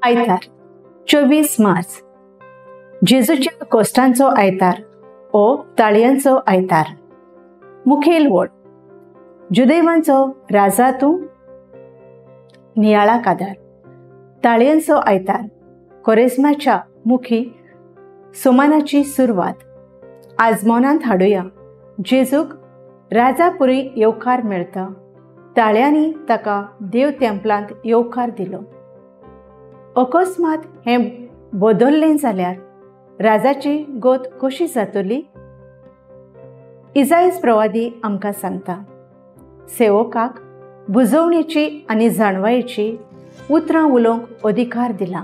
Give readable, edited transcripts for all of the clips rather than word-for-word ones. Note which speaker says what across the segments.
Speaker 1: आयतार 24 मार्च जेजूच्या कोश्टांचो आयतार ओ ताळयांचो आयतार। मुखेल वड जुदेवांचो राजा तूं नियाळा कादार। ताळयांचो आयतार कोरेस्माच्या मुखी सोमानाची सुरवात। आजमोनांत हाडुया जेजूक राजापुरी येवकार मेळता। ताळयांनी ताका देव तेंपलांत येवकार दिलो। अकस्मात हें बदल्लें जाल्यार राजाची गोत कशी जातली? इसायास प्रवादी आमकां सांगता, सेवकाक बुजवणेची आनी जाणवायेची उतरां उलोवंक अधिकार दिला।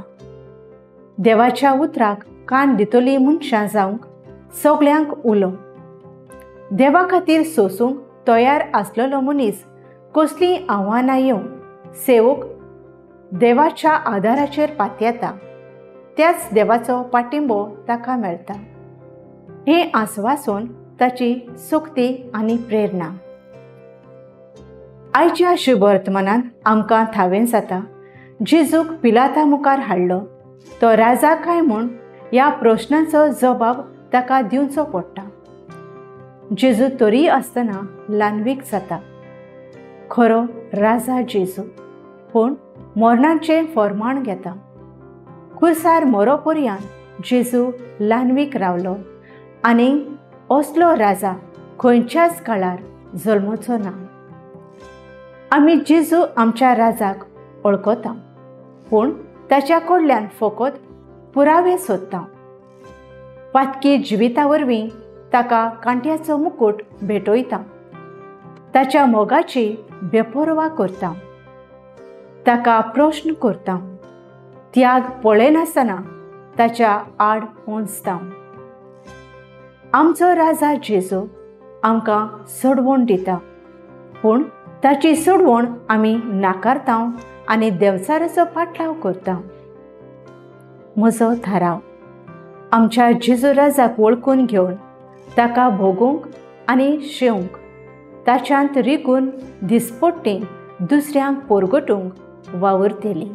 Speaker 1: देवाच्या उतराक कान दितली मनशां जावंक सगळ्यांक उलो। देवा खातीर सोसूंक तयार आसलेलो मनीस कसलीं आव्हानां येवं सेवक देवाच्या आदाराचेर पातयेता, त्याच देवाचो पाठिंबो ताका मेळटा। हें आस्वासून ताची सोक्ती आनी प्रेरणा। आयच्या शुभ वर्तमानांत आमकां थावेन जाता जेजूक पिलाता मुखार हाडलो तो राजा काय म्हूण ह्या प्रश्नांचो जबाब ताका दिवचो पडटा। जेजू तरी आसतना ल्हानवीक जाता। खरो राजा जेजू पूण मरणाचें फर्माण घेता। खुर्सार मरोपर्यंत जेजू ल्हानवीक रावलो आनी असलो राजा खंयच्याच काळार जल्मचो ना। आमी जेजू आमच्या राजाक वळखता पूण ताच्या कडल्यान फकत पुरावे सोदता। पातकी जिविता वरवीं ताका कांट्याचो मुकुट भेटयता। ताच्या मोगाची बेपर्वा करता। ताका प्रश्न करता। त्याग पळयनासतना ताच्या आड पोंचता। आमचो राजा जेजू आमकां सोडवण दिता पूण ताची सोडवण आमी नाकारता आनी देवचाराचो पाटलाव करता। म्हजो थाराव आमच्या जेजू राजाक वळखून घेवन ताका भोगूंक आनी शेवंक ताच्यांत रिगून दिसपट्टी दुसऱ्यांक पोरगटूंक वावुरतली।